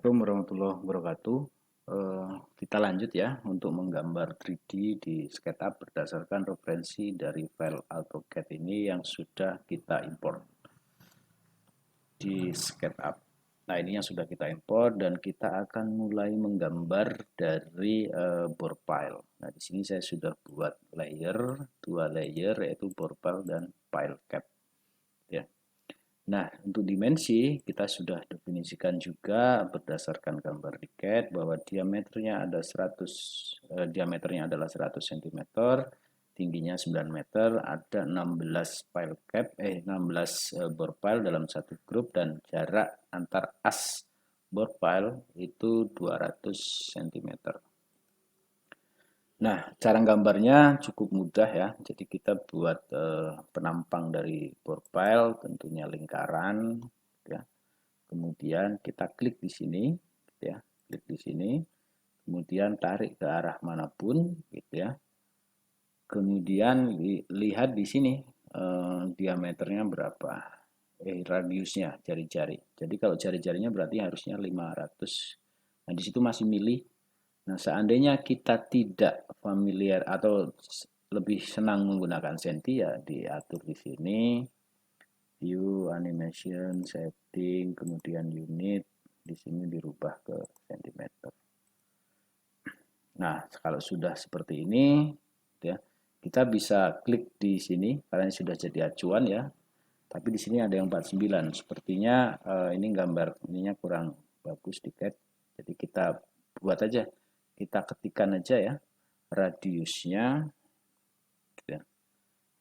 Assalamualaikum warahmatullahi wabarakatuh. Kita lanjut ya untuk menggambar 3D di SketchUp berdasarkan referensi dari file AutoCAD ini yang sudah kita import di SketchUp. Nah, ini yang sudah kita import dan kita akan mulai menggambar dari bore file. Nah, di sini saya sudah buat dua layer yaitu bore file dan file cap ya. Nah, untuk dimensi kita sudah definisikan juga berdasarkan gambar di CAD bahwa diameternya adalah 100 cm, tingginya 9 meter, ada 16 bore file dalam satu grup dan jarak antar as bore file itu 200 cm. Nah, cara gambarnya cukup mudah ya. Jadi kita buat penampang dari bore file, tentunya lingkaran, ya. Kemudian kita klik di sini, ya, klik di sini. Kemudian tarik ke arah manapun, gitu ya. Kemudian lihat di sini diameternya berapa, radiusnya jari-jari. Jadi kalau jari-jarinya berarti harusnya 500. Nah, di situ masih milih. Nah, seandainya kita tidak familiar atau lebih senang menggunakan senti ya diatur di sini, view, animation, setting, kemudian unit, di sini dirubah ke cm. Nah, kalau sudah seperti ini, ya, kita bisa klik di sini karena ini sudah jadi acuan ya. Tapi di sini ada yang 49. Sepertinya ini gambar ininya kurang bagus di CAD. Jadi kita buat aja, kita ketikkan aja ya radiusnya, gitu ya.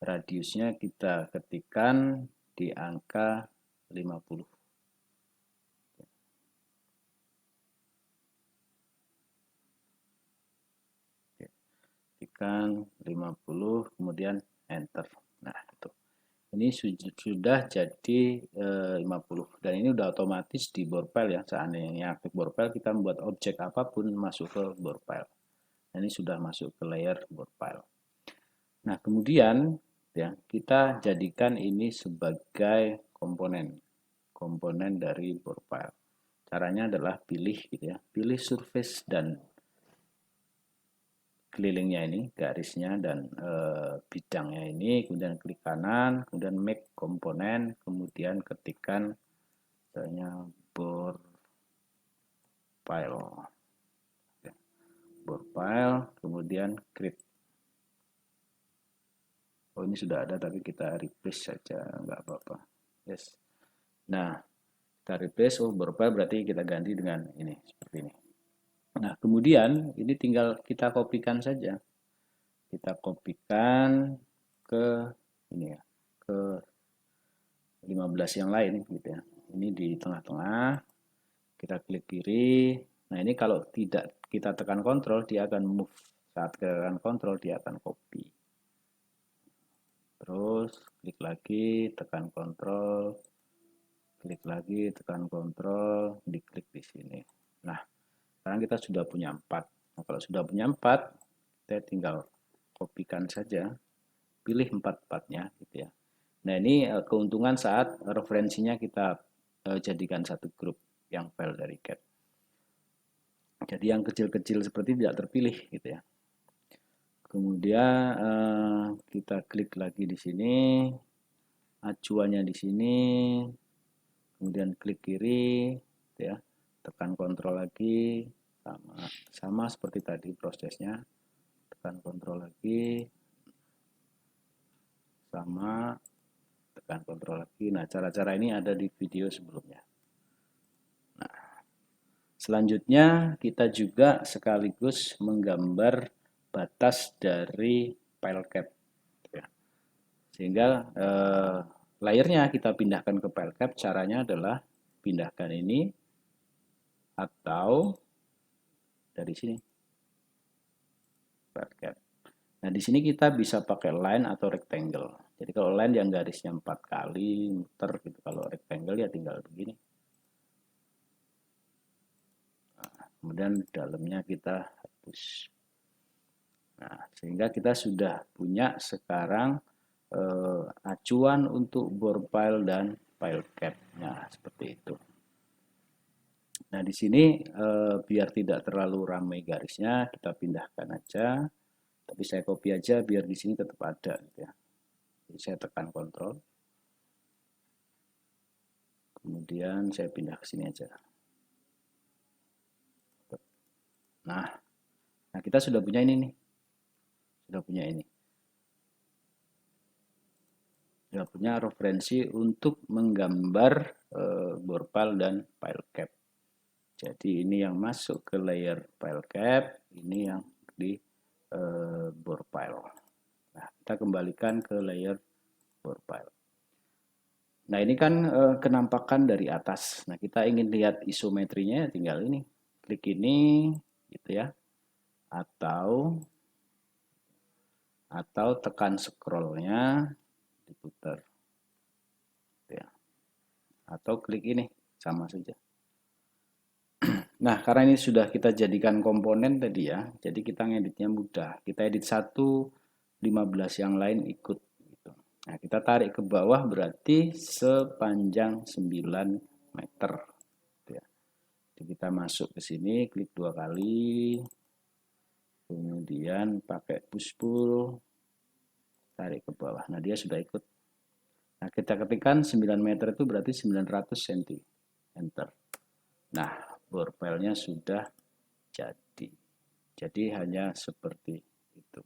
Radiusnya kita ketikkan di angka 50. Ketikkan 50, kemudian enter. Nah, itu. Ini sudah jadi 50 dan ini udah otomatis di bore file ya. Seandainya aktif bore file, kita membuat objek apapun masuk ke bore file. Ini sudah masuk ke layer bore file. Nah, kemudian ya kita jadikan ini sebagai komponen dari bore file. Caranya adalah pilih gitu ya, pilih surface dan kelilingnya ini, garisnya dan bidangnya ini, kemudian klik kanan, kemudian make komponen, kemudian ketikkan misalnya bore file, kemudian create. Oh, ini sudah ada tapi kita replace saja, nggak apa-apa. Yes. Nah, kita replace, oh bore file berarti kita ganti dengan ini, seperti ini. Nah, kemudian ini tinggal kita kopikan saja. Kita kopikan ke ini ya, ke 15 yang lain gitu ya. Ini di tengah-tengah, kita klik kiri. Nah, ini kalau tidak kita tekan kontrol, dia akan move. Saat kita tekan kontrol, dia akan copy. Terus klik lagi, tekan kontrol, klik lagi, tekan kontrol, diklik di sini. Nah, sekarang kita sudah punya 4. Nah, kalau sudah punya 4, kita tinggal kopikan saja, pilih 4-4-nya gitu ya. Nah, ini keuntungan saat referensinya kita jadikan satu grup yang file dari CAD. Jadi yang kecil-kecil seperti tidak terpilih gitu ya. Kemudian kita klik lagi di sini, acuannya di sini, kemudian klik kiri, gitu ya, tekan kontrol lagi, sama seperti tadi prosesnya, tekan kontrol lagi, sama, tekan kontrol lagi. Nah, cara-cara ini ada di video sebelumnya. Nah, selanjutnya kita juga sekaligus menggambar batas dari file cap, ya. Sehingga layernya kita pindahkan ke file cap. Caranya adalah pindahkan ini atau dari sini file cap. Nah, di sini kita bisa pakai line atau rectangle. Jadi kalau line yang garisnya 4 kali muter gitu, kalau rectangle ya tinggal begini. Nah, kemudian dalamnya kita hapus. Nah, sehingga kita sudah punya sekarang acuan untuk bore file dan file cap. Nah, seperti itu. Nah, di sini biar tidak terlalu ramai garisnya, kita pindahkan aja. Tapi saya copy aja biar di sini tetap ada gitu ya. Jadi saya tekan Ctrl, kemudian saya pindah ke sini aja. Nah, nah kita sudah punya ini nih. Sudah punya ini. Sudah punya referensi untuk menggambar bore file dan file cap. Jadi ini yang masuk ke layer file cap, ini yang di bore file. Nah, kita kembalikan ke layer bore file. Nah, ini kan kenampakan dari atas. Nah, kita ingin lihat isometrinya, tinggal ini. Klik ini, gitu ya. Atau tekan scrollnya, diputar. Gitu ya. Atau klik ini, sama saja. Nah, karena ini sudah kita jadikan komponen tadi ya, jadi kita ngeditnya mudah. Kita edit 1, 15 yang lain ikut. Gitu. Nah, kita tarik ke bawah berarti sepanjang 9 meter. Gitu ya. Jadi kita masuk ke sini, klik 2 kali, kemudian pakai push pull, tarik ke bawah. Nah, dia sudah ikut. Nah, kita ketikkan 9 meter itu berarti 900 cm. Enter. Nah, bore file-nya sudah jadi. Jadi hanya seperti itu.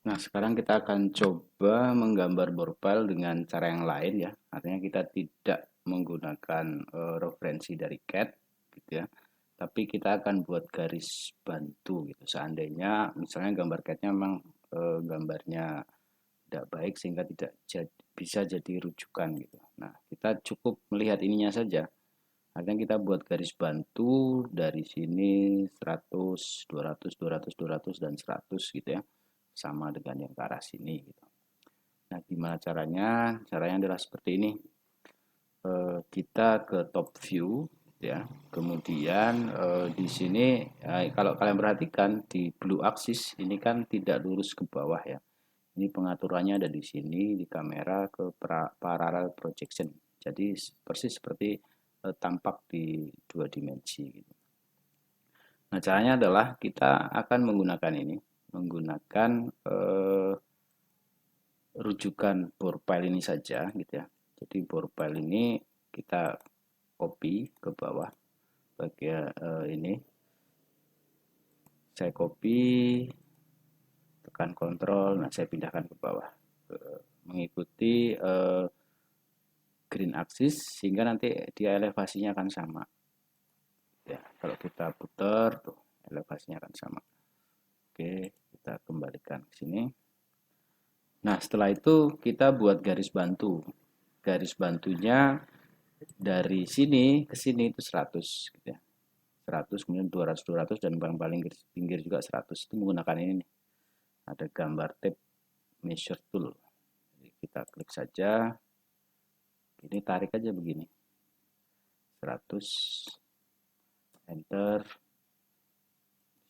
Nah, sekarang kita akan coba menggambar bore file dengan cara yang lain ya. Artinya kita tidak menggunakan referensi dari CAD gitu ya. Tapi kita akan buat garis bantu gitu. Seandainya misalnya gambar CAD-nya memang gambarnya tidak baik sehingga tidak bisa jadi rujukan gitu. Nah, kita cukup melihat ininya saja. Artinya kita buat garis bantu dari sini 100, 200, 200, 200 dan 100 gitu ya. Sama dengan yang ke arah sini gitu. Nah, gimana caranya? Caranya adalah seperti ini. Kita ke top view ya. Kemudian di sini kalau kalian perhatikan di blue axis ini kan tidak lurus ke bawah ya. Ini pengaturannya ada di sini di kamera ke parallel projection. Jadi persis seperti tampak di dua dimensi gitu. Nah, caranya adalah kita akan menggunakan ini, menggunakan rujukan bore file ini saja gitu ya. Jadi bore file ini kita copy ke bawah bagian ini. Saya copy, tekan Ctrl, nah saya pindahkan ke bawah. Mengikuti green axis sehingga nanti dia elevasinya akan sama. Ya, kalau kita putar tuh elevasinya akan sama. Oke, kita kembalikan ke sini. Nah, setelah itu kita buat garis bantu. Garis bantunya dari sini ke sini itu 100 gitu ya. 100 kemudian 200 200 dan paling pinggir juga 100. Itu menggunakan ini nih. Ada gambar tape measure tool. Jadi kita klik saja. Ini tarik aja begini. 100 enter.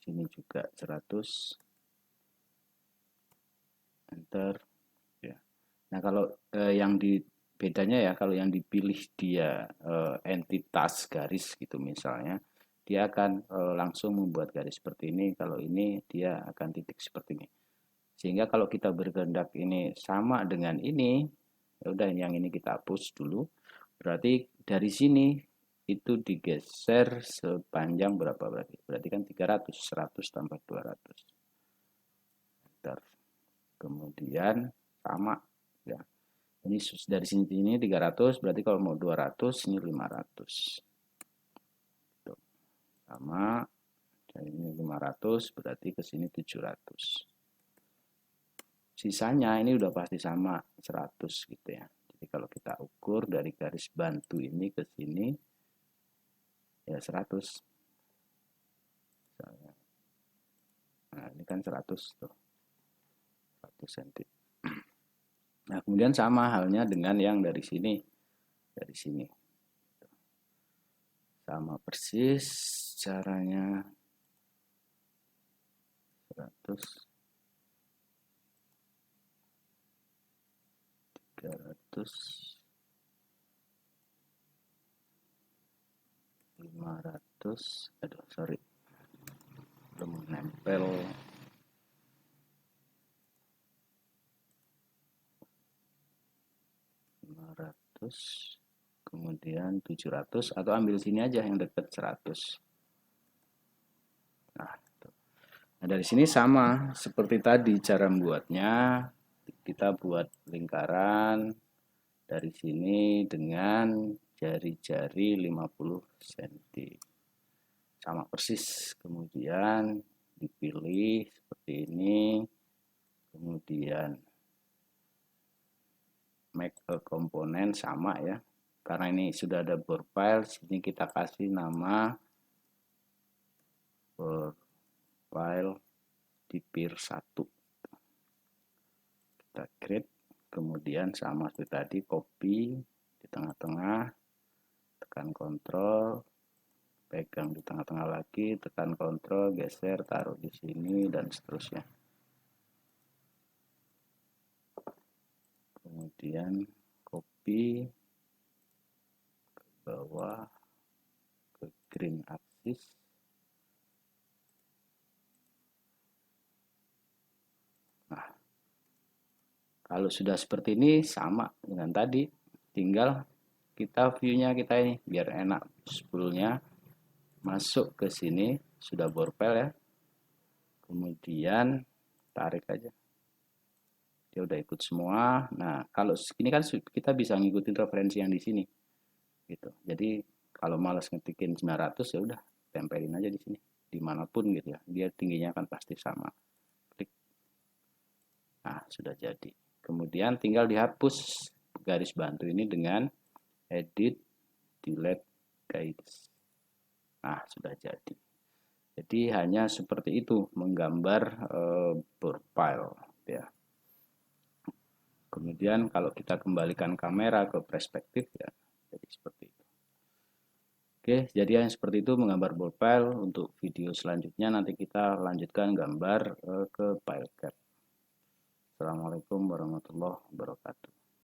Sini juga 100 enter ya. Nah, kalau yang di bedanya ya kalau yang dipilih dia entitas garis gitu misalnya, dia akan langsung membuat garis seperti ini. Kalau ini dia akan titik seperti ini. Sehingga kalau kita berkehendak ini sama dengan ini, ya udah yang ini kita hapus dulu. Berarti dari sini itu digeser sepanjang berapa berarti? Berarti kan 300, 100 tambah 200. Bentar. Kemudian sama ya. Ini dari sini 300, berarti kalau mau 200 ini 500. Tuh. Sama dari ini 500 berarti ke sini 700. Sisanya ini udah pasti sama 100 gitu ya. Jadi kalau kita ukur dari garis bantu ini ke sini ya 100. Nah, ini kan 100 tuh. 100 cm. Nah, kemudian sama halnya dengan yang dari sini. Dari sini. Sama persis caranya. 100, 300, 500, aduh sorry, belum nempel. Kemudian 700, atau ambil sini aja yang dekat 100. Nah, nah dari sini sama seperti tadi cara membuatnya. Kita buat lingkaran dari sini dengan jari-jari 50 cm. Sama persis. Kemudian dipilih seperti ini. Kemudian make a komponen sama ya. Karena ini sudah ada bore file, sini kita kasih nama bore file di peer 1. Kita create, kemudian sama seperti tadi, copy di tengah-tengah, tekan Ctrl, pegang di tengah-tengah lagi, tekan Ctrl, geser, taruh di sini, dan seterusnya. Kemudian copy ke bawah ke green axis. Nah, kalau sudah seperti ini sama dengan tadi, tinggal kita view-nya kita ini biar enak spoolnya masuk ke sini, sudah bore file ya. Kemudian tarik aja. Dia udah ikut semua. Nah, kalau ini kan kita bisa ngikutin referensi yang di sini. Gitu. Jadi kalau malas ngetikin 900 ya udah tempelin aja di sini dimanapun gitu ya. Dia tingginya kan pasti sama. Klik. Nah, sudah jadi. Kemudian tinggal dihapus garis bantu ini dengan edit delete guides. Nah, sudah jadi. Jadi hanya seperti itu menggambar profile ya. Kemudian kalau kita kembalikan kamera ke perspektif ya jadi seperti itu. Oke, jadi yang seperti itu menggambar profile. Untuk video selanjutnya nanti kita lanjutkan gambar ke file cap. Assalamualaikum warahmatullahi wabarakatuh.